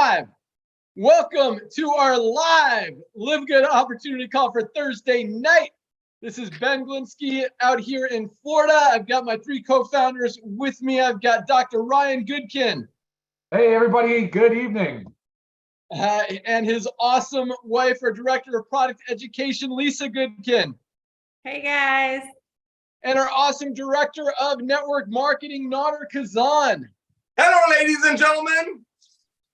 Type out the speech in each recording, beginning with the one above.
live. Welcome to our live LiveGood opportunity call for Thursday night. This is Ben Glinsky out here in Florida. I've got my three co-founders with me. I've got Dr. Ryan Goodkin. Hey, everybody. Good evening. And his awesome wife, our Director of Product Education, Lisa Goodkin. Hey, guys. And our awesome Director of Network Marketing, Nader Kazan. Hello, ladies and gentlemen.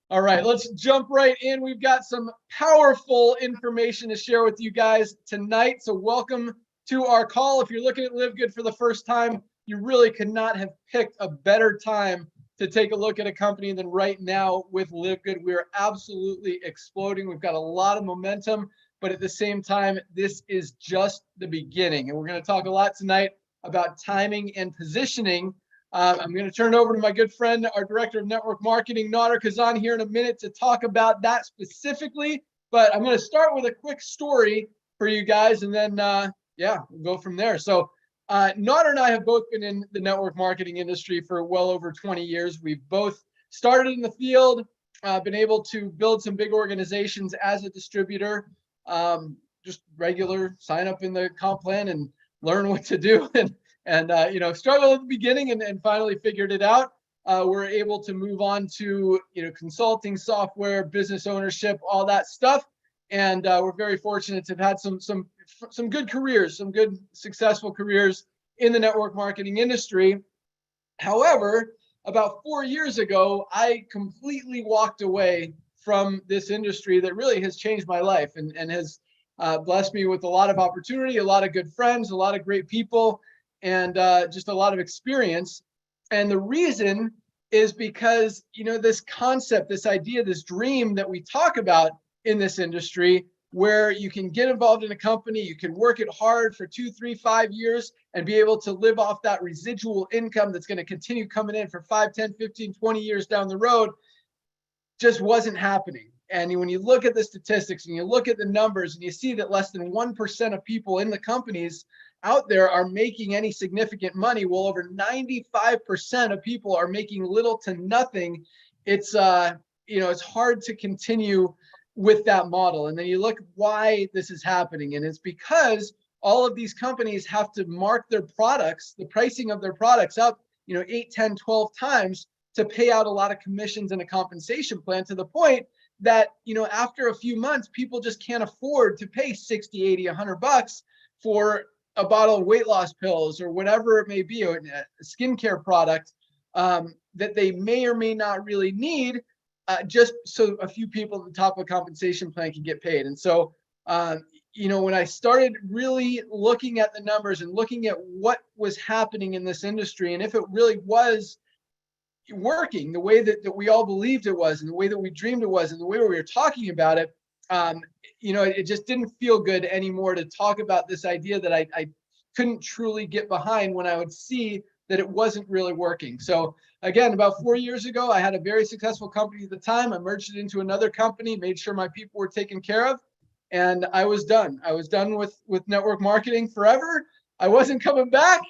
All right, let's jump right in. We've got some powerful information to share with you guys tonight. So welcome to our call. If you're looking at LiveGood for the first time, you really could not have picked a better time to take a look at a company than right now with LiveGood. We're absolutely exploding. We've got a lot of momentum, but at the same time, this is just the beginning. And we're going to talk a lot tonight about timing and positioning. I'm going to turn it over to my good friend, our Director of Network Marketing, Nader Kazan, here in a minute to talk about that specifically. But I'm going to start with a quick story for you guys, and then, we'll go from there. So Nader and I have both been in the network marketing industry for well over 20 years. We've both started in the field, been able to build some big organizations as a distributor, just regular sign up in the comp plan and learn what to do and struggle at the beginning and finally figured it out. We're able to move on to consulting, software, business ownership, all that stuff. And we're very fortunate to have had some good careers, some good successful careers in the network marketing industry. However, about 4 years ago, I completely walked away from this industry that really has changed my life and has blessed me with a lot of opportunity, a lot of good friends, a lot of great people, and just a lot of experience. And the reason is because, this concept, this idea, this dream that we talk about in this industry, where you can get involved in a company, you can work it hard for 2, 3, 5 years and be able to live off that residual income that's going to continue coming in for 5, 10, 15, 20 years down the road, just wasn't happening. And when you look at the statistics and you look at the numbers and you see that less than 1% of people in the companies out there are making any significant money, well, over 95% of people are making little to nothing. It's it's hard to continue with that model. And then you look why this is happening, and it's because all of these companies have to mark their products, the pricing of their products up, 8, 10, 12 times to pay out a lot of commissions and a compensation plan, to the point that, after a few months, people just can't afford to pay 60, 80, $100 for a bottle of weight loss pills or whatever it may be, or a skincare product that they may or may not really need, just so a few people at the top of a compensation plan can get paid. And so, when I started really looking at the numbers and looking at what was happening in this industry, and if it really was working the way that we all believed it was, and the way that we dreamed it was, and the way we were talking about it, it just didn't feel good anymore to talk about this idea that I couldn't truly get behind when I would see that it wasn't really working. So again, about 4 years ago, I had a very successful company at the time. I merged it into another company, made sure my people were taken care of, and I was done. I was done with network marketing forever. I wasn't coming back.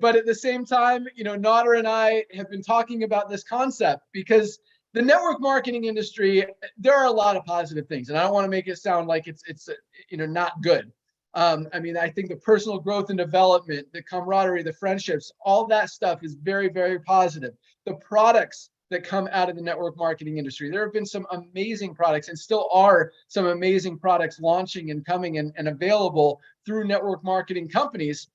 But at the same time, Nader and I have been talking about this concept because the network marketing industry, there are a lot of positive things, and I don't want to make it sound like it's not good. I think the personal growth and development, the camaraderie, the friendships, all that stuff is very, very positive. The products that come out of the network marketing industry, there have been some amazing products, and still are some amazing products launching and coming and available through network marketing companies.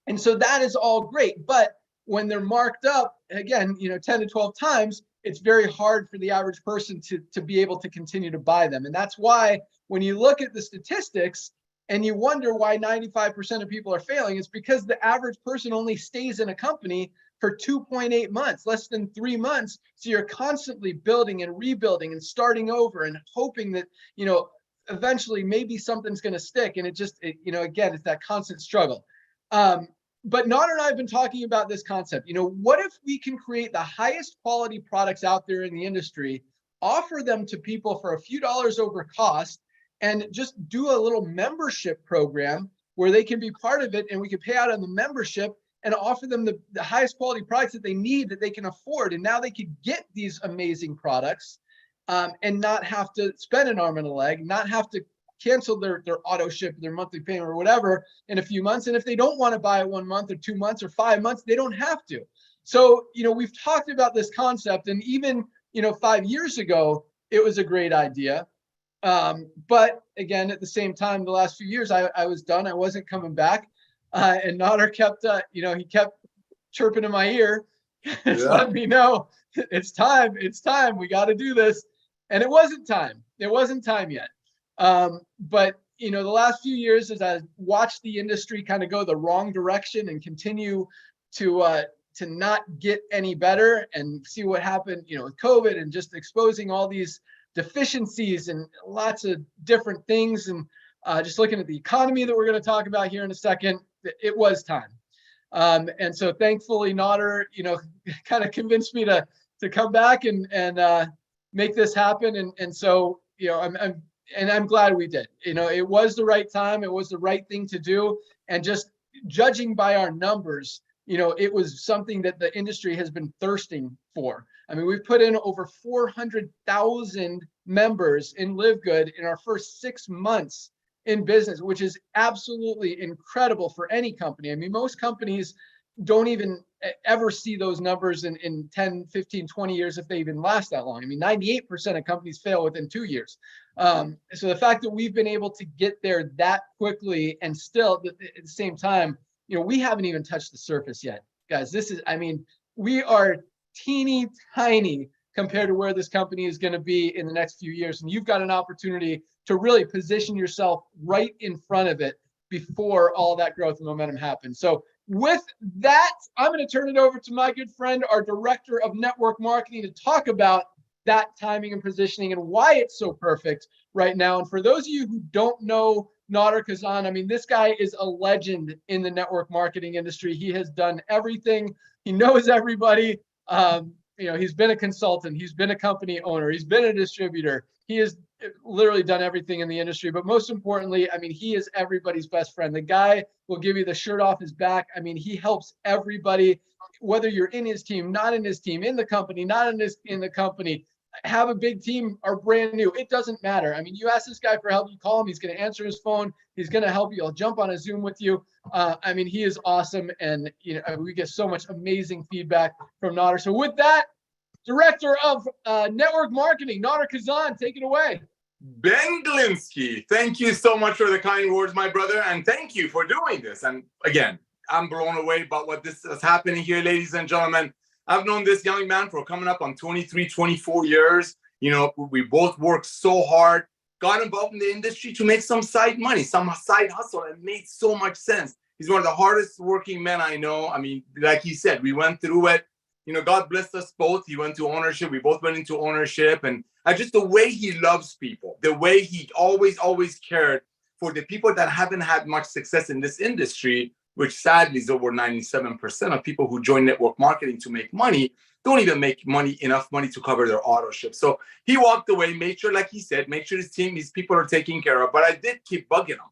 And so that is all great, but when they're marked up, again, 10 to 12 times, it's very hard for the average person to be able to continue to buy them. And that's why when you look at the statistics and you wonder why 95% of people are failing, it's because the average person only stays in a company for 2.8 months, less than 3 months. So you're constantly building and rebuilding and starting over and hoping that, eventually maybe something's going to stick. And again, it's that constant struggle. But Nader and I have been talking about this concept. What if we can create the highest quality products out there in the industry, offer them to people for a few dollars over cost, and just do a little membership program where they can be part of it, and we can pay out on the membership, and offer them the highest quality products that they need, that they can afford. And now they could get these amazing products and not have to spend an arm and a leg, not have to cancel their auto ship, their monthly payment or whatever in a few months. And if they don't want to buy it 1 month or 2 months or 5 months, they don't have to. So, we've talked about this concept, and even, 5 years ago, it was a great idea. But again, at the same time, the last few years, I was done. I wasn't coming back. And Nader kept, he kept chirping in my ear, just letting me know it's time. We got to do this. And it wasn't time. It wasn't time yet. But the last few years, as I watched the industry kind of go the wrong direction and continue to not get any better, and see what happened, with COVID and just exposing all these deficiencies and lots of different things, and just looking at the economy that we're going to talk about here in a second, it was time. And so thankfully, Nader, kind of convinced me to come back and make this happen. And so, I'm glad we did. It was the right time. It was the right thing to do. And just judging by our numbers, it was something that the industry has been thirsting for. I mean, we've put in over 400,000 members in LiveGood in our first 6 months in business, which is absolutely incredible for any company. I mean, most companies don't even ever see those numbers in 10, 15, 20 years, if they even last that long. I mean, 98% of companies fail within 2 years. So the fact that we've been able to get there that quickly, and still at the same time, we haven't even touched the surface yet, guys. We are teeny tiny compared to where this company is going to be in the next few years. And you've got an opportunity to really position yourself right in front of it before all that growth and momentum happens. So with that, I'm going to turn it over to my good friend, our director of network marketing, to talk about that timing and positioning and why it's so perfect right now. And for those of you who don't know Nader Kazan, I mean, this guy is a legend in the network marketing industry. He has done everything. He knows everybody. He's been a consultant. He's been a company owner. He's been a distributor. He has literally done everything in the industry. But most importantly, I mean, he is everybody's best friend. The guy will give you the shirt off his back. I mean, he helps everybody, whether you're in his team, not in his team, in the company, not in the company, have a big team or brand new. It doesn't matter. I mean, you ask this guy for help, you call him, he's going to answer his phone. He's going to help you. He'll jump on a Zoom with you. I mean, he is awesome. And, we get so much amazing feedback from Nader. So with that, Director of Network Marketing, Nader Kazan, take it away. Ben Glinsky, thank you so much for the kind words, my brother, and thank you for doing this. And again, I'm blown away about what this is happening here, ladies and gentlemen. I've known this young man for coming up on 23, 24 years. We both worked so hard, got involved in the industry to make some side money, some side hustle, and it made so much sense. He's one of the hardest working men I know. I mean, like he said, we went through it. God blessed us both. He went to ownership. We both went into ownership. And just the way he loves people, the way he always cared for the people that haven't had much success in this industry, which sadly is over 97% of people who join network marketing to make money, don't even make enough money to cover their auto ship. So he walked away, made sure, like he said, make sure his team, these people are taken care of. But I did keep bugging him.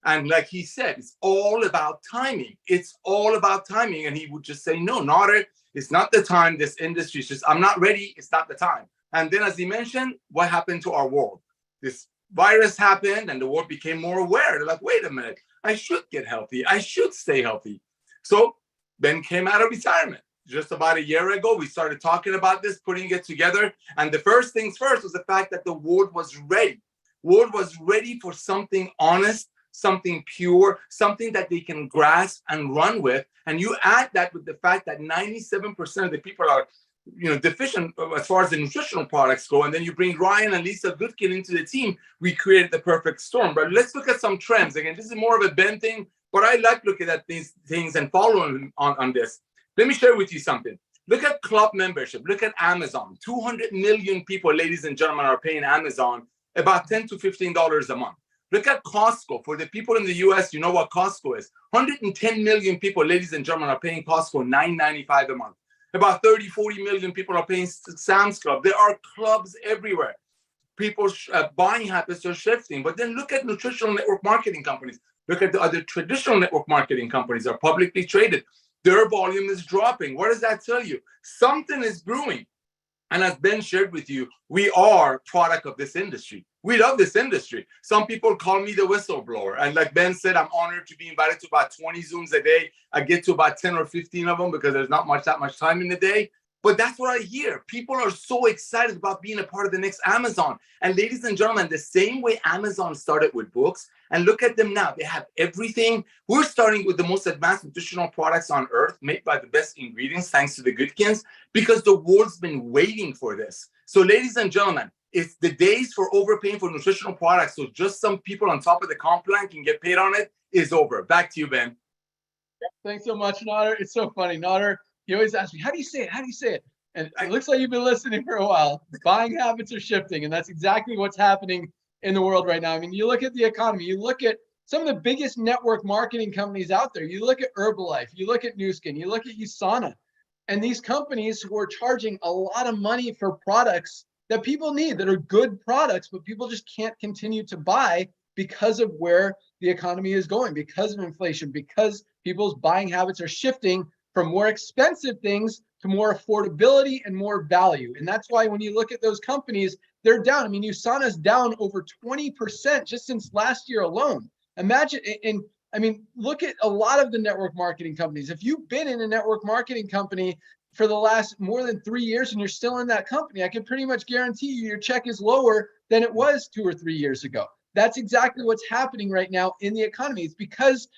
And like he said, it's all about timing. It's all about timing. And he would just say, no, Nader, it's not the time. This industry is just, I'm not ready. It's not the time. And then, as he mentioned, what happened to our world? This virus happened and the world became more aware. They're like, wait a minute, I should get healthy. I should stay healthy. So Ben came out of retirement. Just about a year ago, we started talking about this, putting it together. And the first things first was the fact that the world was ready. World was ready for something honest, something pure, something that they can grasp and run with. And you add that with the fact that 97% of the people are, deficient as far as the nutritional products go. And then you bring Ryan and Lisa Goodkin into the team. We created the perfect storm. But let's look at some trends. Again, this is more of a Ben thing, but I like looking at these things and following on this. Let me share with you something. Look at club membership. Look at Amazon. 200 million people, ladies and gentlemen, are paying Amazon about $10 to $15 a month. Look at Costco. For the people in the US, you know what Costco is. 110 million people, ladies and gentlemen, are paying Costco $9.95 a month. About 30, 40 million people are paying Sam's Club. There are clubs everywhere. People's buying habits are shifting. But then look at nutritional network marketing companies. Look at the other traditional network marketing companies that are publicly traded. their volume is dropping. What does that tell you? Something is brewing. And as Ben shared with you, we are product of this industry. We love this industry. Some people call me the whistleblower. And like Ben said, I'm honored to be invited to about 20 Zooms a day. I get to about 10 or 15 of them because there's not that much time in the day. But that's what I hear. People are so excited about being a part of the next Amazon. And ladies and gentlemen, the same way Amazon started with books, and look at them now. They have everything. We're starting with the most advanced nutritional products on earth, made by the best ingredients, thanks to the Goodkins, because the world's been waiting for this. So ladies and gentlemen, it's the days for overpaying for nutritional products. So just some people on top of the comp plan can get paid on it is over. Back to you, Ben. Thanks so much, Nader. It's so funny. Nader, he always asks me, how do you say it? How do you say it? And it looks like you've been listening for a while. Buying habits are shifting, and that's exactly what's happening in the world right now. I mean, you look at the economy, you look at some of the biggest network marketing companies out there. You look at Herbalife, you look at Nu Skin, you look at USANA, and these companies who are charging a lot of money for products that people need, that are good products, but people just can't continue to buy because of where the economy is going, because of inflation, because people's buying habits are shifting from more expensive things to more affordability and more value. And that's why when you look at those companies, they're down. I mean, USANA's down over 20% just since last year alone. Imagine, and I mean, look at a lot of the network marketing companies. If you've been in a network marketing company for the last more than 3 years and you're still in that company, I can pretty much guarantee you your check is lower than it was 2 or 3 years ago. That's exactly what's happening right now in the economy. It's because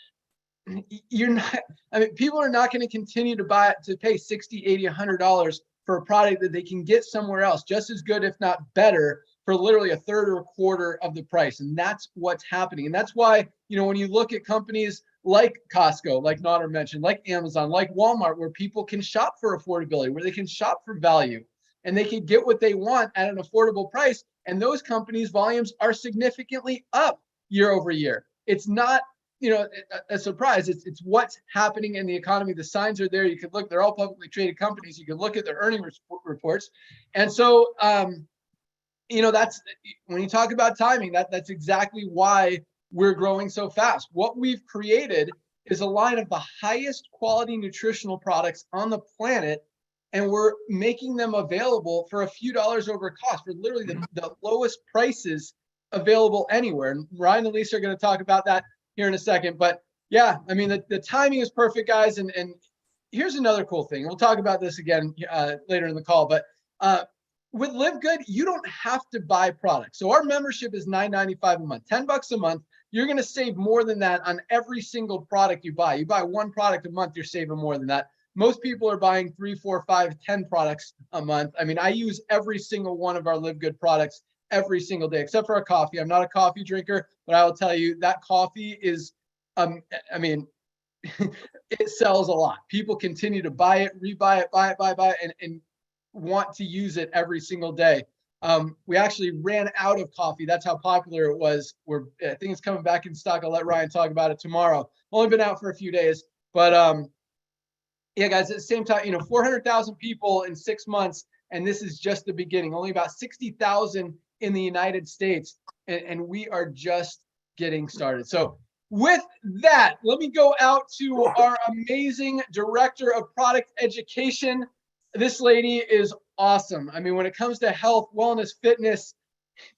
you're not, I mean, people are not going to continue to pay $60, $80, $100 for a product that they can get somewhere else just as good, if not better, for literally a third or a quarter of the price. And that's what's happening. And that's why, you know, when you look at companies like Costco, like Nader mentioned, like Amazon, like Walmart, where people can shop for affordability, where they can shop for value, and they can get what they want at an affordable price. And those companies' volumes are significantly up year over year. It's not, you know, a surprise. It's what's happening in the economy. The signs are there. You can look, they're all publicly traded companies. You can look at their earnings reports. And so, you know, that's when you talk about timing, that's exactly why we're growing so fast. What we've created is a line of the highest quality nutritional products on the planet, and we're making them available for a few dollars over cost, for literally the lowest prices available anywhere. And Ryan and Lisa are going to talk about that here in a second. But yeah, I mean, the timing is perfect, guys. And here's another cool thing. We'll talk about this again later in the call. But with LiveGood, you don't have to buy products. So our membership is $9.95 a month, $10 a month. You're going to save more than that on every single product you buy. You buy one product a month, you're saving more than that. Most people are buying 3, 4, 5, 10 products a month. I mean, I use every single one of our LiveGood products every single day, except for our coffee. I'm not a coffee drinker, but I will tell you that coffee is, I mean, it sells a lot. People continue to buy it, rebuy it, buy it, and want to use it every single day. We actually ran out of coffee. That's how popular it was. I think it's coming back in stock. I'll let Ryan talk about it tomorrow. Only been out for a few days, but yeah, guys, at the same time, you know, 400,000 people in 6 months, and this is just the beginning. Only about 60,000 in the United States, and we are just getting started. So with that, let me go out to our amazing director of product education. This lady is awesome. I mean, when it comes to health, wellness, fitness,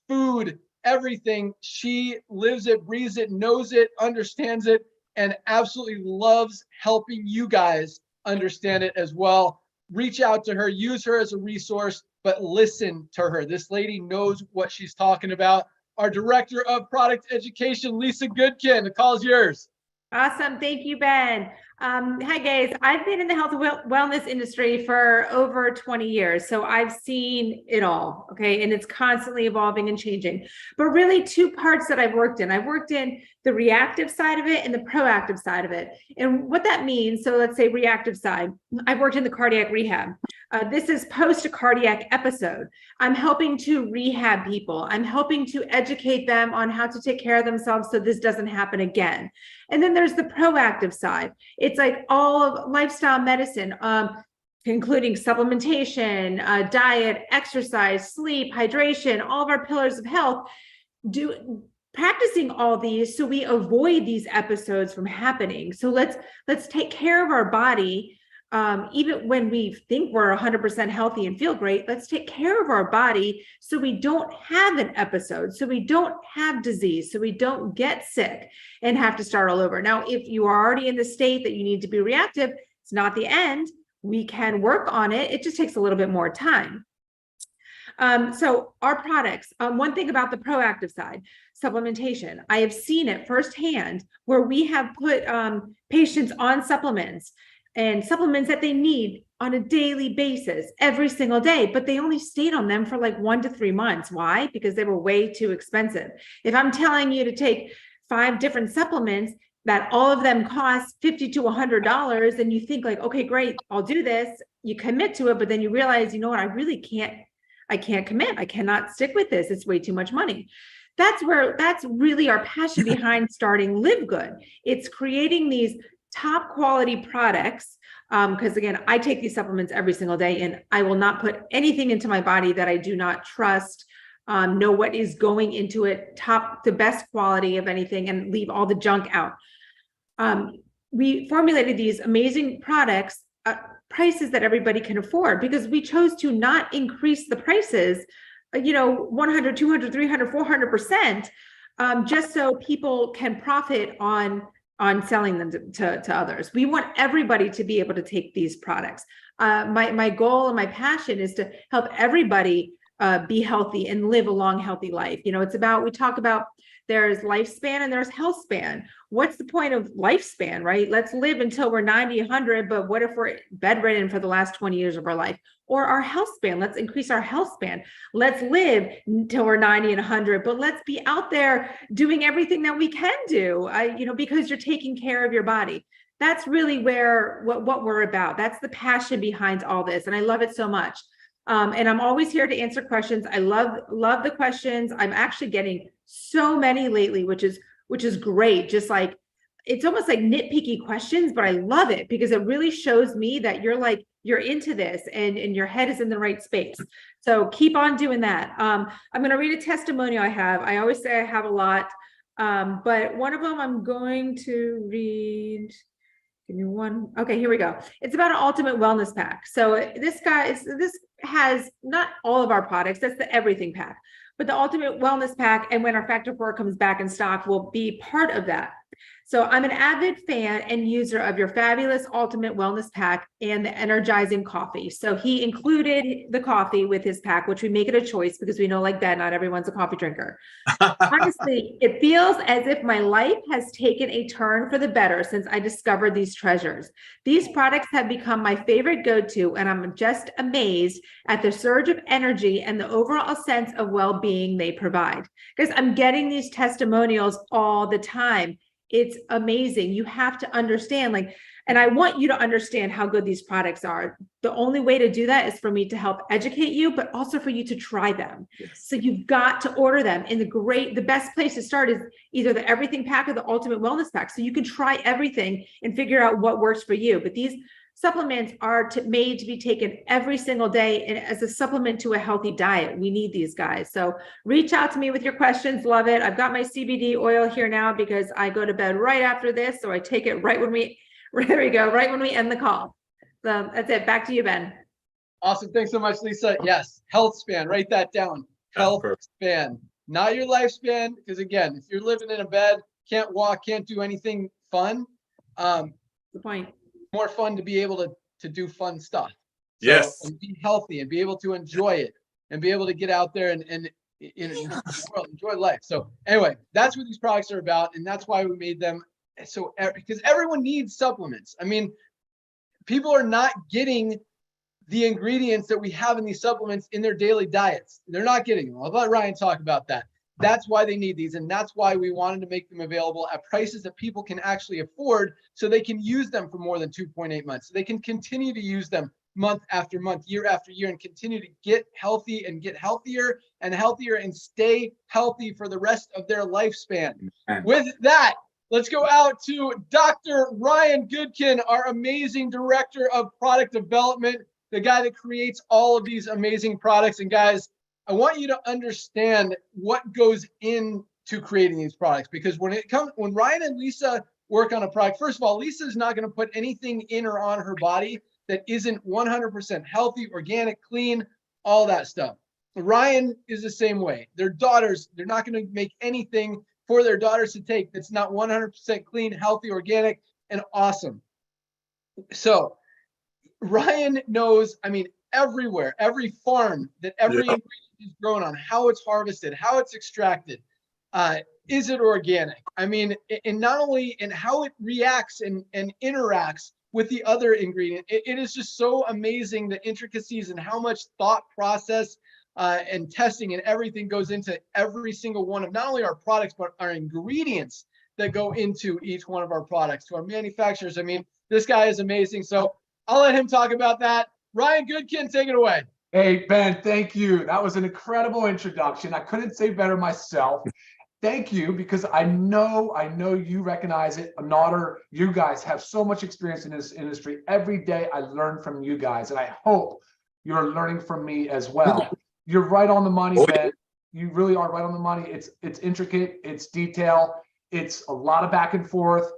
food, everything, she lives it, breathes it, knows it, understands it, and absolutely loves helping you guys understand it as well. Reach out to her, use her as a resource, but listen to her. This lady knows what she's talking about. Our director of product education, Lisa Goodkin, the call is yours. Awesome. Thank you, Ben. Hi, guys. I've been in the health and wellness industry for over 20 years, so I've seen it all, okay? And it's constantly evolving and changing. But really, two parts that I've worked in. I've worked in the reactive side of it and the proactive side of it. And what that means, so let's say reactive side, I've worked in the cardiac rehab. This is post a cardiac episode. I'm helping to rehab people. I'm helping to educate them on how to take care of themselves so this doesn't happen again. And then there's the proactive side. It's like all of lifestyle medicine, including supplementation, diet, exercise, sleep, hydration, all of our pillars of health. practicing all these so we avoid these episodes from happening. So let's take care of our body. Even when we think we're 100% healthy and feel great, let's take care of our body so we don't have an episode, so we don't have disease, so we don't get sick and have to start all over. Now, if you are already in the state that you need to be reactive, it's not the end. We can work on it. It just takes a little bit more time. So our products, one thing about the proactive side, supplementation, I have seen it firsthand where we have put patients on supplements and supplements that they need on a daily basis every single day, but they only stayed on them for like 1 to 3 months. Why? Because they were way too expensive. If I'm telling you to take 5 different supplements that all of them cost $50 to $100, and you think like, okay, great, I'll do this. You commit to it, but then you realize, you know what, I can't commit. I cannot stick with this. It's way too much money. That's really our passion behind starting LiveGood. It's creating these top quality products. Because again, I take these supplements every single day, and I will not put anything into my body that I do not trust, know what is going into it, the best quality of anything, and leave all the junk out. We formulated these amazing products, prices that everybody can afford, because we chose to not increase the prices, 100, 200, 300, 400%, just so people can profit on selling them to others. We want everybody to be able to take these products. My goal and my passion is to help everybody be healthy and live a long, healthy life. We talk about there's lifespan and there's Healthspan. What's the point of lifespan, right? Let's live until we're 90, 100, but what if we're bedridden for the last 20 years of our life? Or our Healthspan, let's increase our Healthspan. Let's live until we're 90 and 100, but let's be out there doing everything that we can do, because you're taking care of your body. That's really what we're about. That's the passion behind all this. And I love it so much. And I'm always here to answer questions. I love the questions. I'm actually getting so many lately, which is great. Just like, it's almost like nitpicky questions, but I love it because it really shows me that you're into this and your head is in the right space. So keep on doing that. I'm going to read a testimonial I have. I always say I have a lot, but one of them I'm going to read. Give me one. Okay, here we go. It's about an ultimate wellness pack. So this has not all of our products. That's the everything pack, but the ultimate wellness pack. And when our Factor 4 comes back in stock, will be part of that. So I'm an avid fan and user of your fabulous ultimate wellness pack and the energizing coffee. So he included the coffee with his pack, which we make it a choice because we know, like Ben, not everyone's a coffee drinker. Honestly, it feels as if my life has taken a turn for the better since I discovered these treasures. These products have become my favorite go-to, and I'm just amazed at the surge of energy and the overall sense of well-being they provide. Because I'm getting these testimonials all the time. It's amazing. You have to understand, and I want you to understand how good these products are. The only way to do that is for me to help educate you, but also for you to try them. Yes. So you've got to order them. And the best place to start is either the everything pack or the ultimate wellness pack. So you can try everything and figure out what works for you. But these supplements are made to be taken every single day and as a supplement to a healthy diet. We need these guys. So reach out to me with your questions. Love it. I've got my CBD oil here now because I go to bed right after this. So I take it right when we end the call. So that's it. Back to you, Ben. Awesome. Thanks so much, Lisa. Yes. Healthspan. Write that down. Healthspan. Not your lifespan. Because again, if you're living in a bed, can't walk, can't do anything fun. The point. More fun to be able to do fun stuff. Yes. And be healthy and be able to enjoy it and be able to get out there and enjoy life. So anyway, that's what these products are about. And that's why we made them. So because everyone needs supplements. I mean, people are not getting the ingredients that we have in these supplements in their daily diets. They're not getting them. I'll let Ryan talk about that. That's why they need these. And that's why we wanted to make them available at prices that people can actually afford so they can use them for more than 2.8 months. So they can continue to use them month after month, year after year, and continue to get healthy and get healthier and stay healthy for the rest of their lifespan. With that, let's go out to Dr. Ryan Goodkin, our amazing director of product development, the guy that creates all of these amazing products. And guys, I want you to understand what goes into to creating these products, because when Ryan and Lisa work on a product, first of all, Lisa's not going to put anything in or on her body that isn't 100% healthy, organic, clean, all that stuff. Ryan is the same way. Their daughters, they're not going to make anything for their daughters to take that's not 100% clean, healthy, organic, and awesome. So Ryan knows, I mean, everywhere, every farm that every ingredient is grown on, how it's harvested, how it's extracted, is it organic? I mean, and not only in how it reacts and interacts with the other ingredient, it is just so amazing, the intricacies and how much thought process and testing and everything goes into every single one of not only our products, but our ingredients that go into each one of our products, to our manufacturers. I mean, this guy is amazing. So I'll let him talk about that. Ryan Goodkin, take it away. Hey, Ben, thank you. That was an incredible introduction. I couldn't say better myself. Thank you, because I know you recognize it. Another, you guys have so much experience in this industry. Every day I learn from you guys, and I hope you're learning from me as well. You're right on the money, Ben. You really are right on the money. It's intricate, it's detailed, it's a lot of back and forth.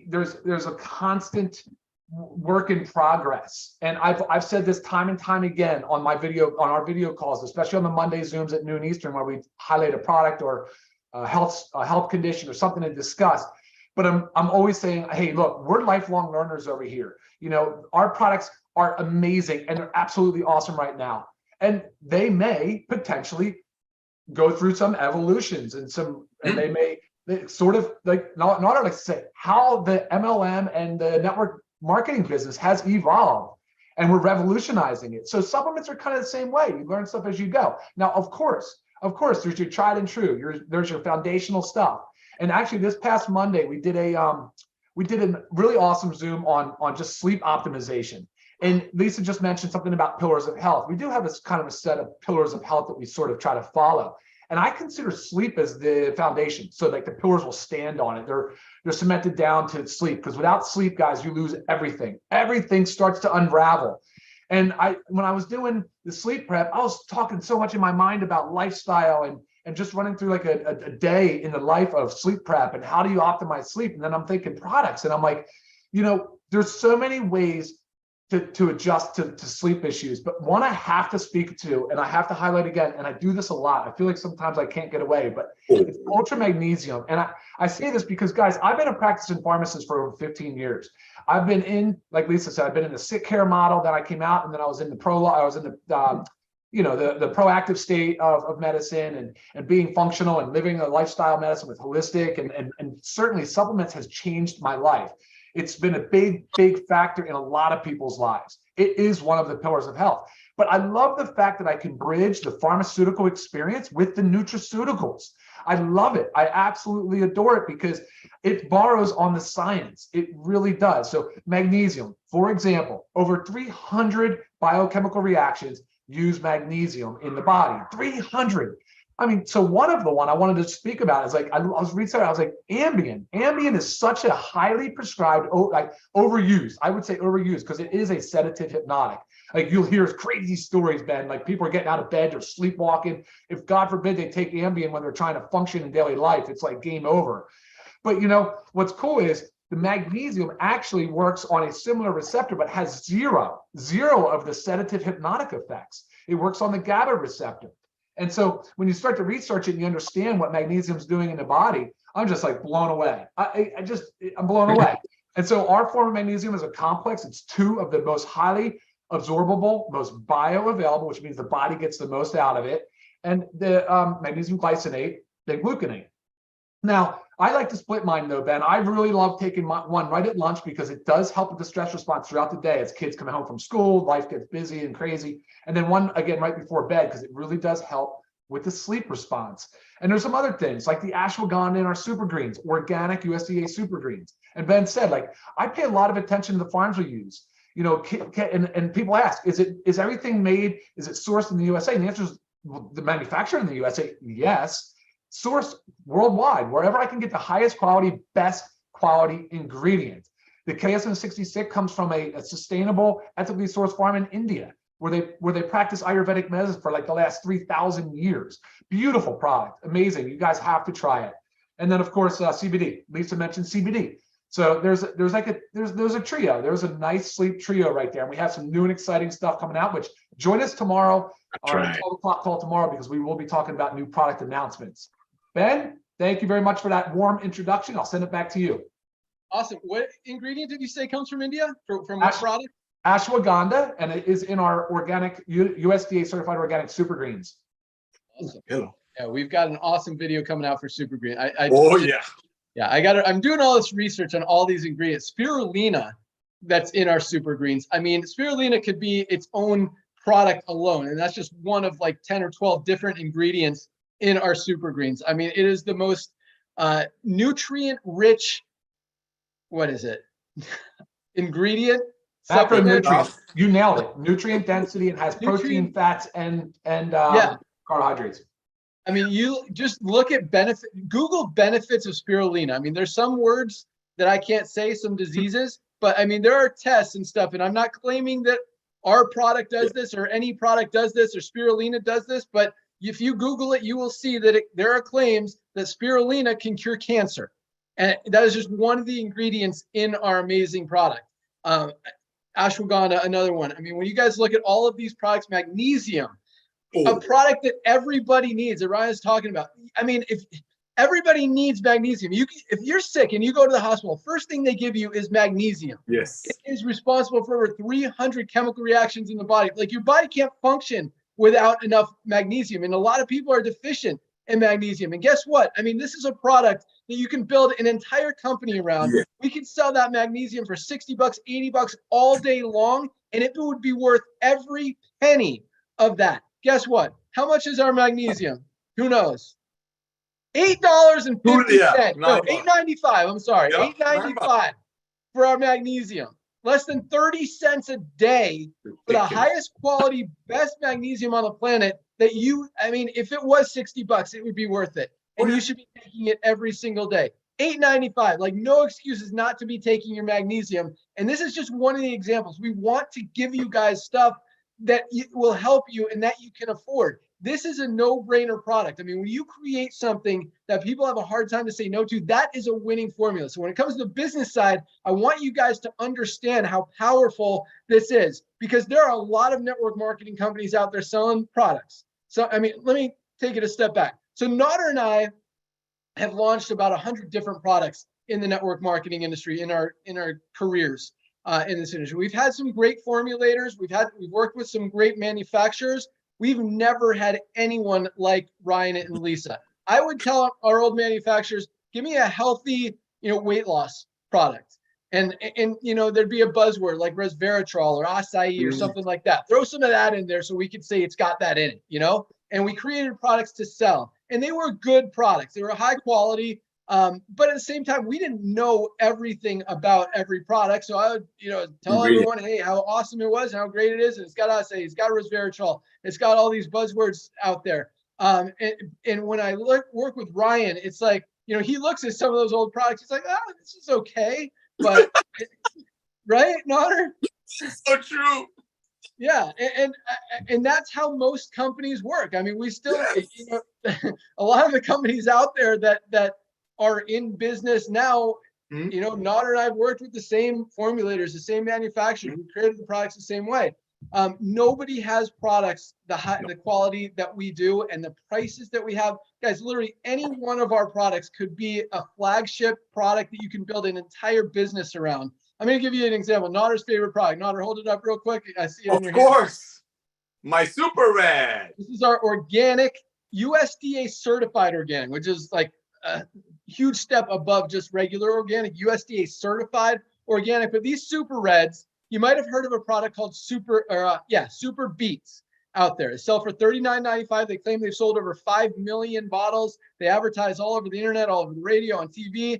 There's a constant work in progress, and I've said this time and time again on our video calls, especially on the Monday Zooms at noon Eastern, where we highlight a product or a health condition or something to discuss. But I'm always saying, hey, look, we're lifelong learners over here. You know, our products are amazing and they're absolutely awesome right now, and they may potentially go through some evolutions and they may sort of like not like to say how the MLM and the network marketing business has evolved, and we're revolutionizing it. So supplements are kind of the same way. You learn stuff as you go. Now, of course, there's your tried and true. There's your foundational stuff. And actually, this past Monday, we did a really awesome Zoom on just sleep optimization. And Lisa just mentioned something about pillars of health. We do have this kind of a set of pillars of health that we sort of try to follow. And I consider sleep as the foundation. So like the pillars will stand on it. They're cemented down to sleep, because without sleep, guys, you lose everything. Everything starts to unravel. And when I was doing the sleep prep, I was talking so much in my mind about lifestyle and just running through like a day in the life of sleep prep and how do you optimize sleep. And then I'm thinking products, and I'm like, you know, there's so many ways to adjust to sleep issues. But one I have to speak to, and I have to highlight again, and I do this a lot. I feel like sometimes I can't get away, but it's ultra magnesium. And I say this because, guys, I've been a practicing pharmacist for over 15 years. I've been in, like Lisa said, I've been in the sick care model, then I came out, and then I was in the the proactive state of medicine and being functional and living a lifestyle medicine with holistic, and certainly supplements has changed my life. It's been a big factor in a lot of people's lives. It is one of the pillars of health. But I love the fact that I can bridge the pharmaceutical experience with the nutraceuticals. I love it. I absolutely adore it because it borrows on the science. It really does. So magnesium, for example, over 300 biochemical reactions use magnesium in the body. 300. I mean, so one I wanted to speak about is like, I was researching, I was like, Ambien. Ambien is such a highly prescribed, overused. I would say overused because it is a sedative hypnotic. Like you'll hear crazy stories, Ben, like people are getting out of bed, they're sleepwalking. If God forbid they take Ambien when they're trying to function in daily life, it's like game over. But you know, what's cool is the magnesium actually works on a similar receptor, but has zero of the sedative hypnotic effects. It works on the GABA receptor. And so when you start to research it and you understand what magnesium is doing in the body, I'm just like blown away. I'm blown away. And so our form of magnesium is a complex. It's 2 of the most highly absorbable, most bioavailable, which means the body gets the most out of it, and the magnesium glycinate, the gluconate. Now, I like to split mine though, Ben. I really love taking one right at lunch because it does help with the stress response throughout the day as kids come home from school, life gets busy and crazy. And then one again right before bed because it really does help with the sleep response. And there's some other things like the ashwagandha in our super greens, organic USDA super greens. And Ben said, like, I pay a lot of attention to the farms we use. You know, and people ask, is everything made, is it sourced in the USA? And the answer is the manufacturer in the USA, yes. Source worldwide, wherever I can get the highest quality, best quality ingredient. The KSM 66 comes from a sustainable, ethically sourced farm in India. where they practice Ayurvedic medicine for like the last 3,000 years. Beautiful product, amazing. You guys have to try it. And then of course CBD. Lisa mentioned CBD. So there's a trio. There's a nice sleep trio right there. And we have some new and exciting stuff coming out. Which join us tomorrow, our 12 o'clock call tomorrow, because we will be talking about new product announcements. Ben, thank you very much for that warm introduction. I'll send it back to you. Awesome. What ingredient did you say comes from India? From what product? Ashwagandha, and it is in our organic USDA certified organic super greens. Awesome. Yeah, we've got an awesome video coming out for super green. Yeah, I'm doing all this research on all these ingredients. Spirulina, that's in our super greens. I mean, spirulina could be its own product alone, and that's just one of like 10 or 12 different ingredients in our super greens. I mean, it is the most nutrient rich, what is it? Ingredient? Macronutrients. You nailed it. Nutrient density. It has protein, fats, and carbohydrates. I mean, you just look at Google benefits of spirulina. I mean, there's some words that I can't say, some diseases, but I mean, there are tests and stuff, and I'm not claiming that our product does this or any product does this or spirulina does this, but if you Google it, you will see that there are claims that spirulina can cure cancer. And that is just one of the ingredients in our amazing product. Ashwagandha, another one. I mean, when you guys look at all of these products, magnesium, a product that everybody needs, that Ryan's talking about. I mean, if everybody needs magnesium, if you're sick and you go to the hospital, first thing they give you is magnesium. Yes. It is responsible for over 300 chemical reactions in the body. Like, your body can't function without enough magnesium. And a lot of people are deficient in magnesium. And guess what? I mean, this is a product that you can build an entire company around. Yeah. We can sell that magnesium for $60, $80 all day long, and it would be worth every penny of that. Guess what? How much is our magnesium? Who knows? $8.50. No, $8.95. I'm sorry. Yeah, $8.95 for our magnesium. Less than 30 cents a day for the highest quality, best magnesium on the planet. I mean, if it was $60, it would be worth it. And you should be taking it every single day. $8.95. Like, no excuses not to be taking your magnesium. And this is just one of the examples. We want to give you guys stuff that will help you and that you can afford. This is a no-brainer product. I mean, when you create something that people have a hard time to say no to, that is a winning formula. So when it comes to the business side, I want you guys to understand how powerful this is, because there are a lot of network marketing companies out there selling products. So, I mean, let me take it a step back. So Nader and I have launched about 100 different products in the network marketing industry in our careers. In this industry, we've had some great formulators. We've worked with some great manufacturers. We've never had anyone like Ryan and Lisa. I would tell our old manufacturers, give me a healthy, weight loss product, and there'd be a buzzword like resveratrol or acai or something like that. Throw some of that in there so we could say it's got that in it, And we created products to sell, and they were good products. They were high quality. But at the same time, we didn't know everything about every product. So I would, tell everyone, hey, how awesome it was, how great it is. And it's got acai, it's got resveratrol, it's got all these buzzwords out there. And when I work with Ryan, it's like, he looks at some of those old products. He's like, oh, this is okay. But right, Nader? So true. Yeah, and that's how most companies work. I mean, we still, a lot of the companies out there that are in business now, Nader and I have worked with the same formulators, the same manufacturers. We created the products the same way. Nobody has products the quality that we do and the prices that we have. Guys, literally any one of our products could be a flagship product that you can build an entire business around. I'm going to give you an example. Nader's favorite product. Nader, hold it up real quick. I see it in your hand. Of course. My Super Red. This is our organic, USDA certified organic, which is like a huge step above just regular organic, USDA certified organic. But these Super Reds, you might have heard of a product called Super Beets out there. They sell for $39.95. They claim they've sold over 5 million bottles. They advertise all over the internet, all over the radio, on TV.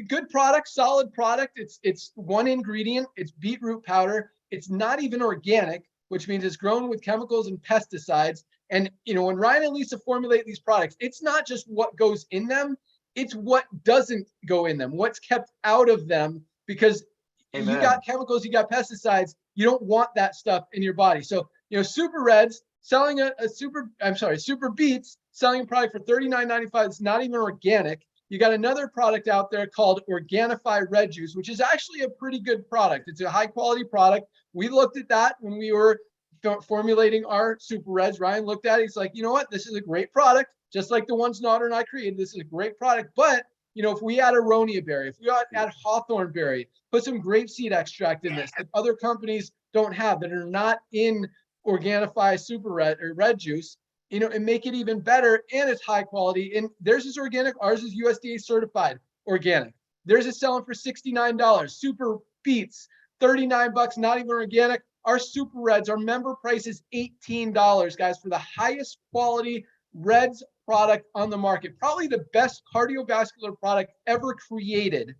Good product, solid product. It's one ingredient. It's beetroot powder. It's not even organic, which means it's grown with chemicals and pesticides. And when Ryan and Lisa formulate these products, it's not just what goes in them, it's what doesn't go in them, what's kept out of them, because You got chemicals, you got pesticides. You don't want that stuff in your body. So, Super Reds selling Super Beets selling a product for $39.95. It's not even organic. You got another product out there called Organifi Red Juice, which is actually a pretty good product. It's a high quality product. We looked at that when we were formulating our Super Reds. Ryan looked at it. He's like, you know what? This is a great product. Just like the ones Nodder and I created. This is a great product. But, if we add aronia berry, if we add hawthorn berry, put some grapeseed extract in this that other companies don't have, that are not in Organifi Super Red or Red Juice, and make it even better, and it's high quality. And theirs is organic, ours is USDA certified organic. Theirs is selling for $69. Super Beets, $39, not even organic. Our Super Reds, our member price is $18, guys, for the highest quality Reds product on the market. Probably the best cardiovascular product ever created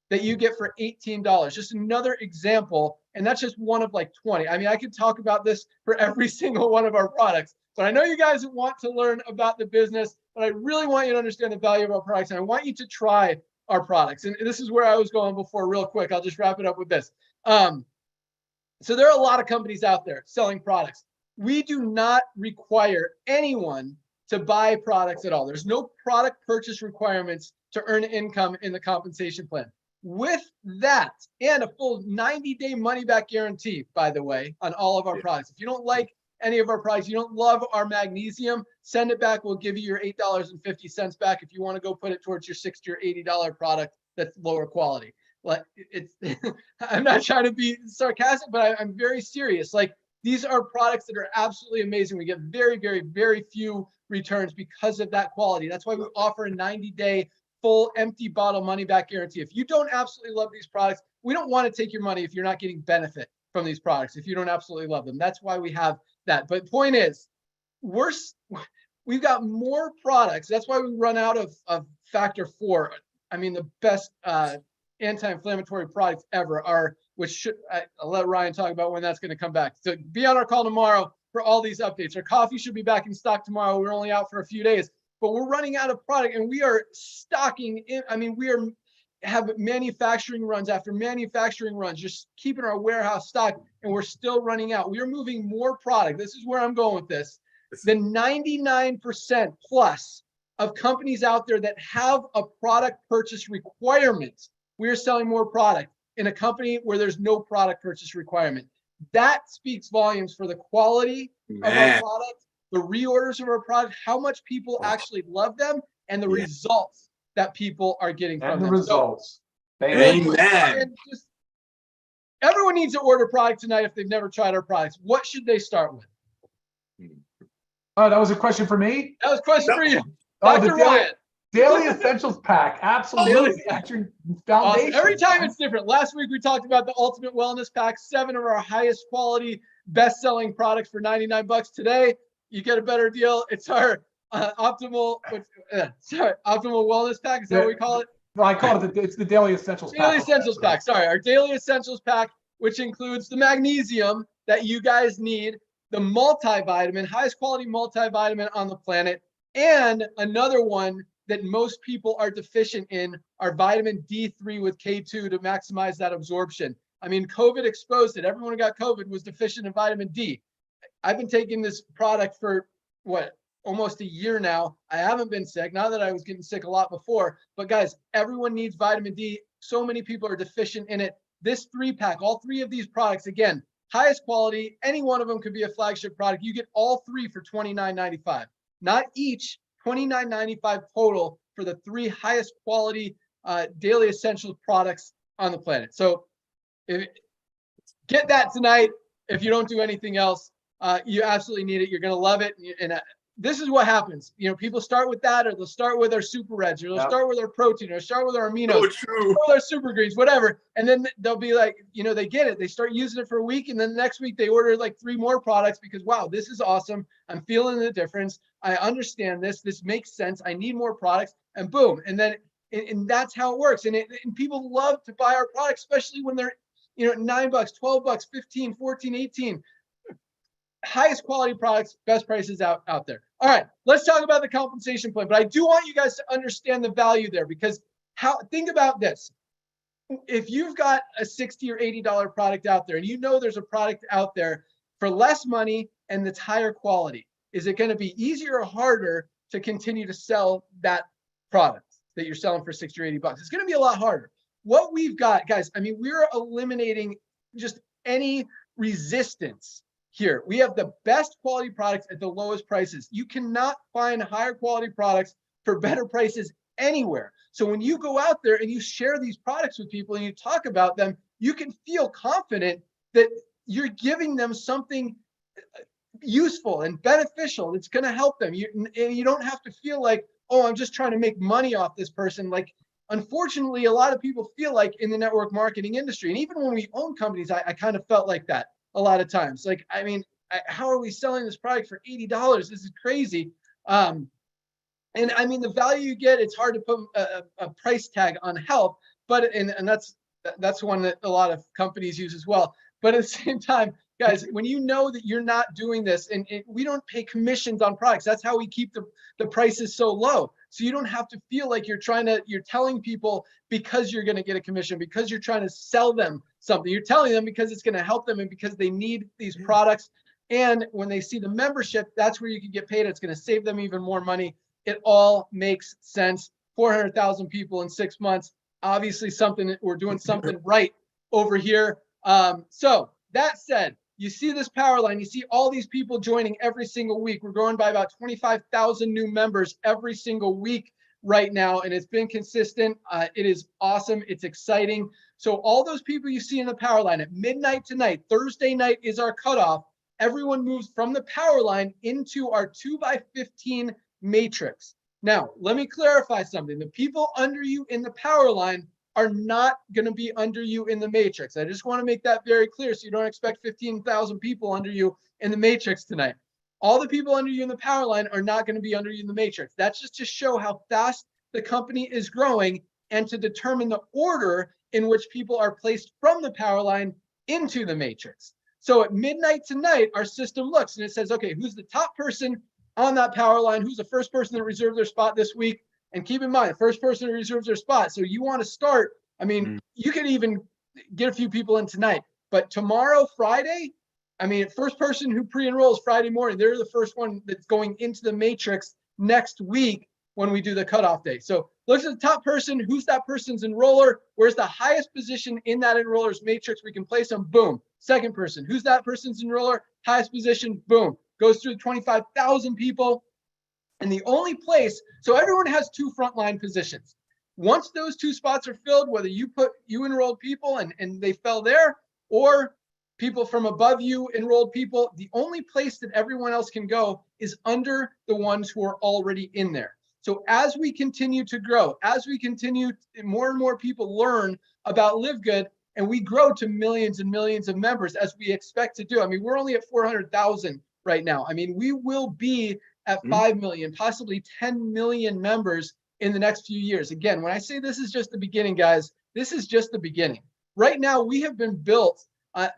that you get for $18. Just another example, and that's just one of like 20. I mean, I could talk about this for every single one of our products, but I know you guys want to learn about the business, but I really want you to understand the value of our products, and I want you to try our products. And this is where I was going before, real quick. I'll just wrap it up with this. So there are a lot of companies out there selling products. We do not require anyone to buy products at all. There's no product purchase requirements to earn income in the compensation plan. With that, and a full 90-day money-back guarantee, by the way, on all of our products. If you don't like any of our products, you don't love our magnesium, send it back. We'll give you your $8.50 back if you want to go put it towards your $60 or $80 product that's lower quality. Like, it's I'm not trying to be sarcastic, but I'm very serious. Like, these are products that are absolutely amazing. We get very, very, very few returns because of that quality. That's why we offer a 90-day full empty bottle money back guarantee. If you don't absolutely love these products, we don't want to take your money if you're not getting benefit from these products, if you don't absolutely love them. That's why we have that. But point is, we've got more products. That's why we run out of Factor 4. I mean, the best anti-inflammatory products ever are, I'll let Ryan talk about when that's going to come back. So be on our call tomorrow for all these updates. Our coffee should be back in stock tomorrow. We're only out for a few days, but we're running out of product, and we are stocking in. I mean, have manufacturing runs after manufacturing runs, just keeping our warehouse stocked, and we're still running out. We are moving more product. This is where I'm going with this. The 99% plus of companies out there that have a product purchase requirement, we are selling more product in a company where there's no product purchase requirement. That speaks volumes for the quality of our product, the reorders of our product, how much people actually love them, and the results that people are getting from them. Results. Amen. Everyone needs to order product tonight if they've never tried our products. What should they start with? Oh, that was a question for me? That was a question for you. Oh, Dr. Ryan. Daily Essentials Pack. Absolutely. Foundation. Awesome. Every time it's different. Last week we talked about the Ultimate Wellness Pack, 7 of our highest quality, best-selling products for $99. Today, you get a better deal. It's our Optimal Wellness Pack. Is that what we call it? No, I call it it's the Daily Essentials Pack. Daily Essentials Pack. Sorry, our Daily Essentials Pack, which includes the magnesium that you guys need, the multivitamin, highest quality multivitamin on the planet, and another one that most people are deficient in, are vitamin D3 with K2 to maximize that absorption. I mean, COVID exposed it. Everyone who got COVID was deficient in vitamin D. I've been taking this product for almost a year now. I haven't been sick. Not that I was getting sick a lot before, but guys, everyone needs vitamin D. So many people are deficient in it. This 3-pack, all 3 of these products, again, highest quality. Any one of them could be a flagship product. You get all 3 for $29.95. Not each, $29.95 total for the 3 highest quality Daily Essentials products on the planet. So get that tonight. If you don't do anything else, you absolutely need it. You're going to love it. And this is what happens. People start with that, or they'll start with our Super Reds, or they'll start with our protein, or start with our aminos, or with our super greens, whatever. And then they'll be like, they get it. They start using it for a week, and then the next week they order like 3 more products because, wow, this is awesome. I'm feeling the difference. I understand this. This makes sense. I need more products, and boom. And then, and that's how it works. And people love to buy our products, especially when they're, $9, $12, 15, 14, 18. Highest quality products, best prices out there. All right, let's talk about the compensation plan. But I do want you guys to understand the value there, because think about this. if you've got a $60 or $80 product out there and you know there's a product out there for less money and that's higher quality, is it going to be easier or harder to continue to sell that product that you're selling for 60 or 80 bucks? It's going to be a lot harder. What we've got, guys, I mean, we're eliminating just any resistance here. We have the best quality products at the lowest prices. You cannot find higher quality products for better prices anywhere. So when you go out there and you share these products with people and you talk about them, you can feel confident that you're giving them something useful and beneficial that's going to help them. You don't have to feel like, oh, I'm just trying to make money off this person. Like, unfortunately, a lot of people feel like in the network marketing industry, and even when we own companies, I kind of felt like that a lot of times. Like, I mean, how are we selling this product for $80? This is crazy. And I mean, the value you get, it's hard to put a price tag on health, but and that's one that a lot of companies use as well. But at the same time, guys, when you know that you're not doing this, and we don't pay commissions on products, that's how we keep the prices so low. So you don't have to feel like you're telling people because you're going to get a commission, because you're trying to sell them something. You're telling them because it's going to help them and because they need these products. And when they see the membership, that's where you can get paid. It's going to save them even more money. It all makes sense. 400,000 people in 6 months. Obviously, we're doing something right over here. So that said, you see this power line, you see all these people joining every single week. We're growing by about 25,000 new members every single week right now, and it's been consistent. It is awesome. It's exciting. So all those people you see in the power line at midnight tonight, Thursday night is our cutoff. Everyone moves from the power line into our 2x15 matrix. Now, let me clarify something. The people under you in the power line are not going to be under you in the matrix. I just want to make that very clear so you don't expect 15,000 people under you in the matrix tonight. All the people under you in the power line are not going to be under you in the matrix. That's just to show how fast the company is growing and to determine the order in which people are placed from the power line into the matrix. So at midnight tonight, our system looks and it says, okay, who's the top person on that power line? Who's the first person that reserved their spot this week? And keep in mind, first person who reserves their spot. So you want to start, I mean, you could even get a few people in tonight, but tomorrow, Friday, I mean, first person who pre-enrolls Friday morning, they're the first one that's going into the matrix next week when we do the cutoff day. So look at the top person, who's that person's enroller, where's the highest position in that enroller's matrix, we can place them, boom. Second person, who's that person's enroller, highest position, boom. Goes through 25,000 people. And the only place, so everyone has two frontline positions. Once those two spots are filled, whether you enrolled people and they fell there, or people from above you enrolled people, the only place that everyone else can go is under the ones who are already in there. So as we continue to grow, as we continue, more and more people learn about LiveGood, and we grow to millions and millions of members as we expect to do. I mean, we're only at 400,000 right now. I mean, we will be at 5 million, possibly 10 million members in the next few years. Again, when I say this is just the beginning, guys, this is just the beginning. Right now, we have been built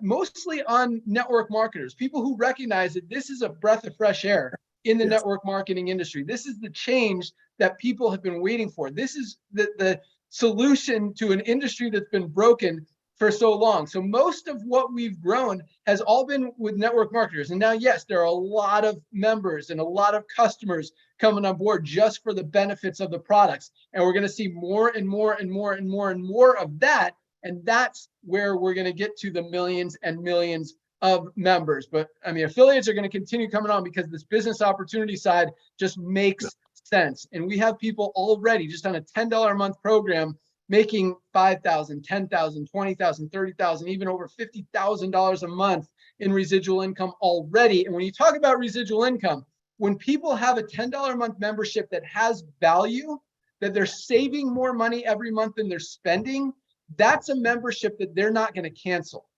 mostly on network marketers, people who recognize that this is a breath of fresh air in the network marketing industry. This is the change that people have been waiting for. This is the solution to an industry that's been broken for so long. So most of what we've grown has all been with network marketers. And now, yes, there are a lot of members and a lot of customers coming on board just for the benefits of the products. And we're going to see more and more and more and more and more of that. And that's where we're going to get to the millions and millions of members. But I mean, affiliates are going to continue coming on because this business opportunity side just makes sense. And we have people already just on a $10 a month program making $5,000, $10,000, $20,000, $30,000, even over $50,000 a month in residual income already. And when you talk about residual income, when people have a $10 a month membership that has value, that they're saving more money every month than they're spending, that's a membership that they're not going to cancel.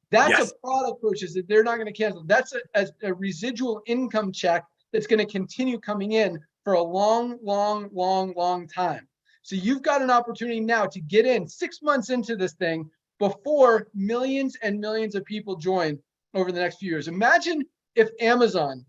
That's a product purchase that they're not going to cancel. That's a residual income check that's going to continue coming in for a long, long, long, long time. So you've got an opportunity now to get in 6 months into this thing before millions and millions of people join over the next few years. Imagine if Amazon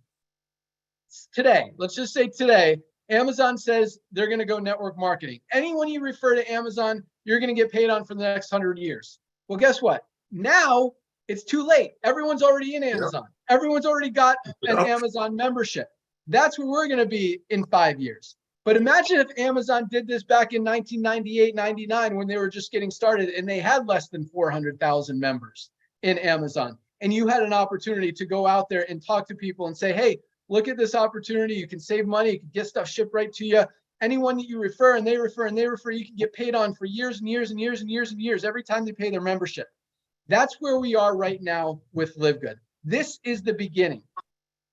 today, let's just say today, Amazon says they're going to go network marketing. Anyone you refer to Amazon, you're going to get paid on for the next 100 years. Well, guess what? Now it's too late. Everyone's already in Amazon. Everyone's already got an Amazon membership. That's where we're going to be in 5 years. But imagine if Amazon did this back in 1998, 99, when they were just getting started and they had less than 400,000 members in Amazon. And you had an opportunity to go out there and talk to people and say, hey, look at this opportunity. You can save money. You can get stuff shipped right to you. Anyone that you refer and they refer and they refer, you can get paid on for years and years and years and years and years every time they pay their membership. That's where we are right now with LiveGood. This is the beginning.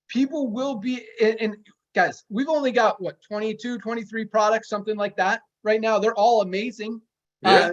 People will be, and guys, we've only got what, 22, 23 products, something like that right now. They're all amazing. Yeah.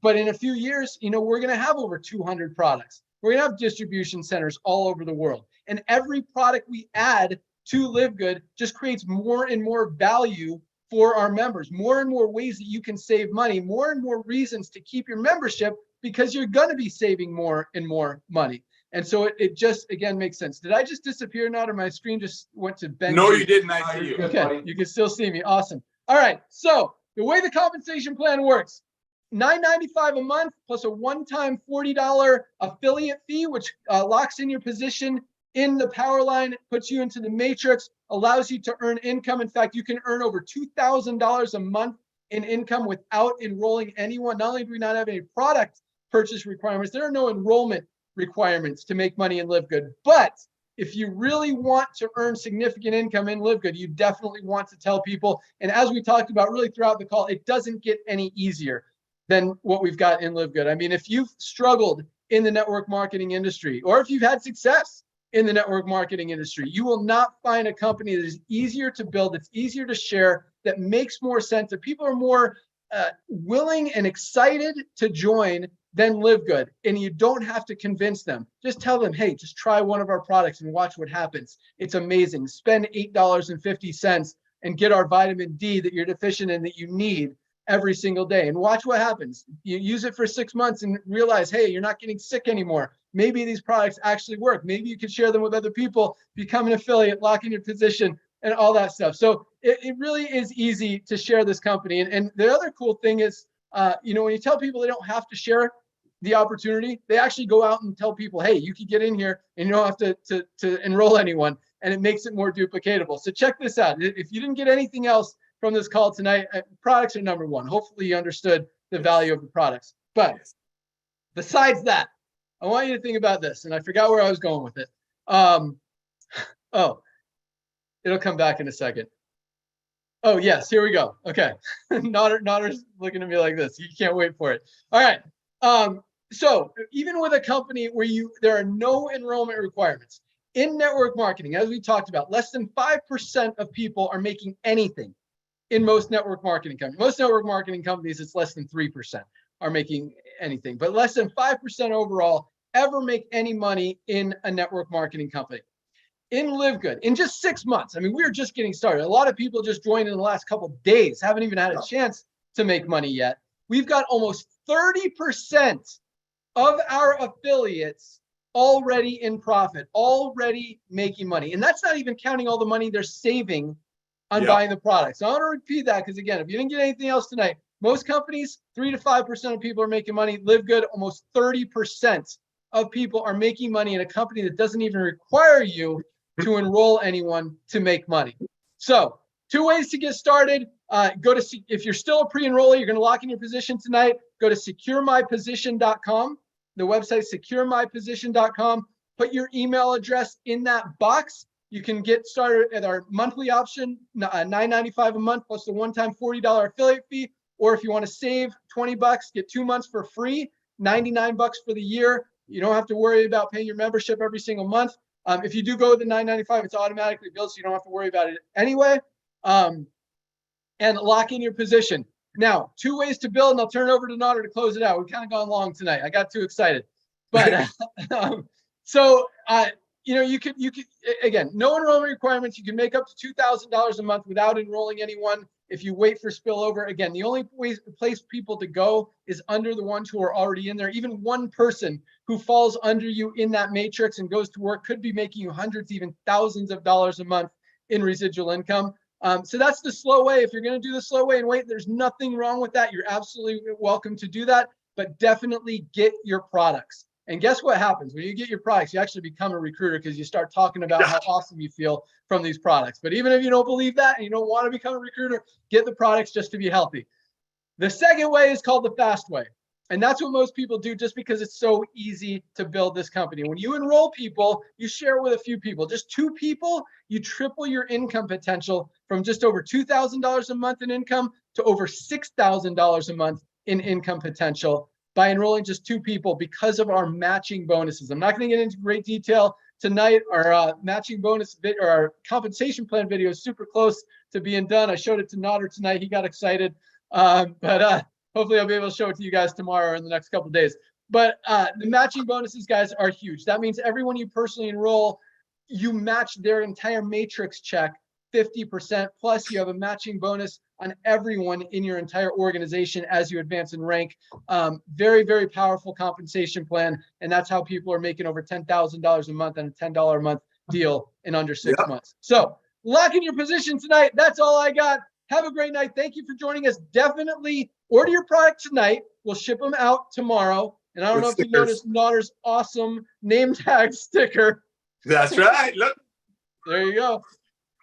But in a few years, you know, we're going to have over 200 products. We're going to have distribution centers all over the world. And every product we add to LiveGood just creates more and more value for our members, more and more ways that you can save money, more and more reasons to keep your membership because you're going to be saving more and more money. And so it just, again, makes sense. Did I just disappear now, or my screen just went to Benji? No, you didn't. I see you. Okay, you can still see me. Awesome. All right. So the way the compensation plan works, $9.95 a month plus a one-time $40 affiliate fee, which locks in your position in the powerline, puts you into the matrix, allows you to earn income. In fact, you can earn over $2,000 a month in income without enrolling anyone. Not only do we not have any product purchase requirements, there are no enrollment requirements to make money in LiveGood. But if you really want to earn significant income in LiveGood, you definitely want to tell people. And as we talked about really throughout the call, it doesn't get any easier than what we've got in LiveGood. I mean, if you've struggled in the network marketing industry, or if you've had success in the network marketing industry, you will not find a company that is easier to build, that's easier to share, that makes more sense, that people are more willing and excited to join than LiveGood. And you don't have to convince them. Just tell them, hey, just try one of our products and watch what happens. It's amazing. Spend $8.50 and get our vitamin D that you're deficient in, that you need every single day, and watch what happens. You use it for 6 months and realize, hey, you're not getting sick anymore. Maybe these products actually work. Maybe you could share them with other people, become an affiliate, lock in your position, and all that stuff. So it really is easy to share this company. And the other cool thing is, you know, when you tell people they don't have to share the opportunity, they actually go out and tell people, hey, you can get in here and you don't have to enroll anyone, and it makes it more duplicatable. So check this out. If you didn't get anything else from this call tonight, products are number one. Hopefully you understood the value of the products. But besides that, I want you to think about this, and I forgot where I was going with it. Oh, it'll come back in a second. Oh, yes, here we go. Okay. Nodder's looking at me like this. You can't wait for it. All right. So even with a company where there are no enrollment requirements, in network marketing, as we talked about, less than 5% of people are making anything in most network marketing companies. Most network marketing companies, it's less than 3% are making anything, but less than 5% overall ever make any money in a network marketing company. In LiveGood, in just 6 months, I mean, we're just getting started. A lot of people just joined in the last couple of days, haven't even had a chance to make money yet. We've got almost 30% of our affiliates already in profit, already making money. And that's not even counting all the money they're saving on buying the products. So I want to repeat that, because again, if you didn't get anything else tonight, most companies, 3 to 5% of people are making money. LiveGood, almost 30% of people are making money in a company that doesn't even require you to enroll anyone to make money. So 2 ways to get started. If you're still a pre-enrollee, you're going to lock in your position tonight. Go to securemyposition.com. The website securemyposition.com. Put your email address in that box. You can get started at our monthly option, $9.95 a month plus the one-time $40 affiliate fee. Or if you want to save $20, get 2 months for free, $99 for the year. You don't have to worry about paying your membership every single month. If you do go with the $9.95, it's automatically billed, so you don't have to worry about it anyway. And lock in your position. Now, 2 ways to build, and I'll turn it over to Nodder to close it out. We've kind of gone long tonight. I got too excited. But you know, you could again, no enrollment requirements. You can make up to $2,000 a month without enrolling anyone. If you wait for spillover, again, the only place people to go is under the ones who are already in there. Even one person who falls under you in that matrix and goes to work could be making you hundreds, even thousands of dollars a month in residual income. So that's the slow way. If you're going to do the slow way and wait, there's nothing wrong with that. You're absolutely welcome to do that, but definitely get your products. And guess what happens when you get your products? You actually become a recruiter because you start talking about how awesome you feel from these products. But even if you don't believe that and you don't want to become a recruiter, get the products just to be healthy. The second way is called the fast way. And that's what most people do just because it's so easy to build this company. When you enroll people, you share with a few people, just 2 people, you triple your income potential from just over $2,000 a month in income to over $6,000 a month in income potential by enrolling just 2 people because of our matching bonuses. I'm not going to get into great detail tonight. Our matching bonus or our compensation plan video is super close to being done. I showed it to Nodder tonight. He got excited. But hopefully I'll be able to show it to you guys tomorrow or in the next couple of days. But the matching bonuses, guys, are huge. That means everyone you personally enroll, you match their entire matrix check 50%, plus you have a matching bonus on everyone in your entire organization as you advance in rank. Very, very powerful compensation plan. And that's how people are making over $10,000 a month on a $10 a month deal in under 6 months. So lock in your position tonight. That's all I got. Have a great night. Thank you for joining us. Definitely order your product tonight. We'll ship them out tomorrow. And I don't know if you noticed Nodder's awesome name tag sticker. That's right. Look. There you go.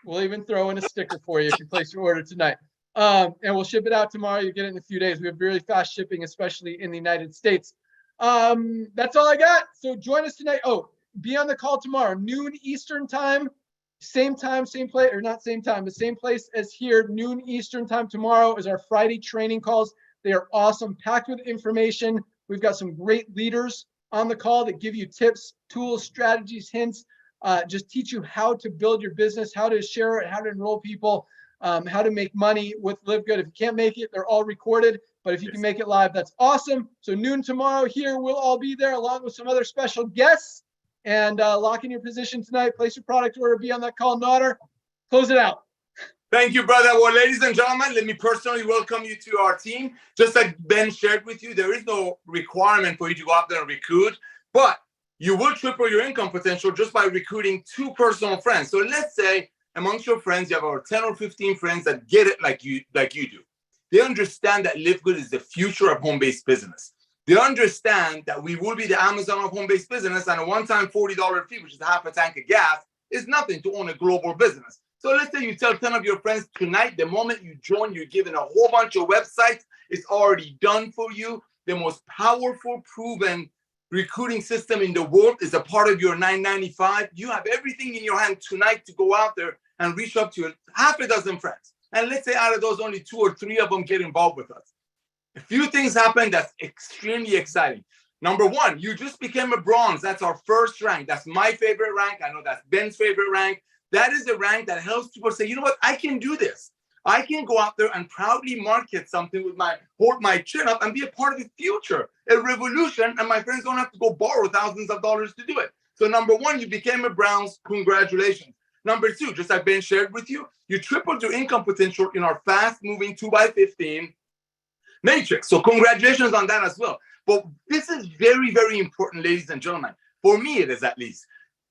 We'll even throw in a sticker for you if you place your order tonight. And we'll ship it out tomorrow. You get it in a few days. We have really fast shipping, especially in the United States. That's all I got. So join us tonight. Oh, be on the call tomorrow, noon Eastern time. Same time, same place, or not same time, but same place as here, noon Eastern time tomorrow is our Friday training calls. They are awesome, packed with information. We've got some great leaders on the call that give you tips, tools, strategies, hints, just teach you how to build your business, how to share it, how to enroll people, how to make money with LiveGood. If you can't make it, they're all recorded, but if you can make it live, that's awesome. So noon tomorrow here, we'll all be there along with some other special guests. And lock in your position tonight. Place your product order. Be on that call. Nodder, close it out. Thank you, brother. Well, ladies and gentlemen, let me personally welcome you to our team. Just like Ben shared with you, there is no requirement for you to go out there and recruit, but you will triple your income potential just by recruiting 2 personal friends. So let's say amongst your friends, you have over 10 or 15 friends that get it like you do. They understand that LiveGood is the future of home-based business. They understand that we will be the Amazon of home-based business, and a one-time $40 fee, which is half a tank of gas, is nothing to own a global business. So let's say you tell 10 of your friends tonight, the moment you join, you're given a whole bunch of websites. It's already done for you. The most powerful, proven recruiting system in the world is a part of your $9.95. You have everything in your hand tonight to go out there and reach up to your half a dozen friends. And let's say out of those, only 2 or 3 of them get involved with us. A few things happen that's extremely exciting. Number 1, you just became a bronze. That's our first rank. That's my favorite rank. I know that's Ben's favorite rank. That is a rank that helps people say, you know what, I can do this. I can go out there and proudly market something with hold my chin up and be a part of the future, a revolution, and my friends don't have to go borrow thousands of dollars to do it. So number 1, you became a bronze. Congratulations. Number 2, just like Ben shared with you, you tripled your income potential in our fast-moving 2x15 matrix. So congratulations on that as well. But this is very, very important, ladies and gentlemen. For me, it is at least.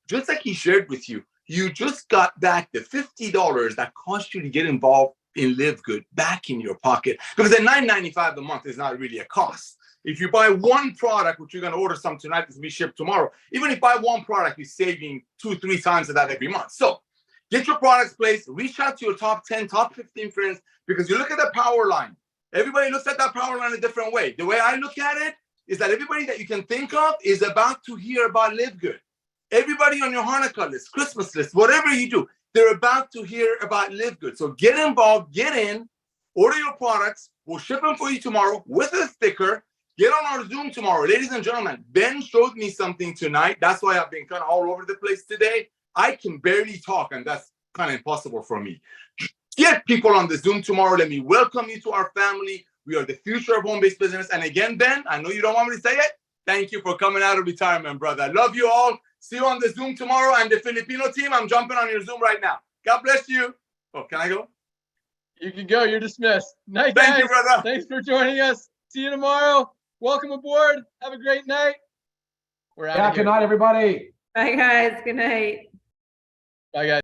Just like he shared with you, you just got back the $50 that cost you to get involved in LiveGood back in your pocket. Because the $9.95 a month is not really a cost. If you buy one product, which you're going to order some tonight, it's going to be shipped tomorrow. Even if you buy one product, you're saving 2-3 times of that every month. So get your products placed, reach out to your top 10, top 15 friends, because you look at the power line. Everybody looks at that power line a different way. The way I look at it is that everybody that you can think of is about to hear about LiveGood. Everybody on your Hanukkah list, Christmas list, whatever you do, they're about to hear about LiveGood. So get involved, get in, order your products. We'll ship them for you tomorrow with a sticker. Get on our Zoom tomorrow. Ladies and gentlemen, Ben showed me something tonight. That's why I've been kind of all over the place today. I can barely talk, and that's kind of impossible for me. Get people on the Zoom tomorrow. Let me welcome you to our family. We are the future of home-based business. And again, Ben, I know you don't want me to say it. Thank you for coming out of retirement, brother. I love you all. See you on the Zoom tomorrow. And the Filipino team, I'm jumping on your Zoom right now. God bless you. Oh, can I go? You can go. You're dismissed. Night, guys. Thank you, brother. Thanks for joining us. See you tomorrow. Welcome aboard. Have a great night. We're out of here. Good night, everybody. Bye, guys. Good night. Bye, guys.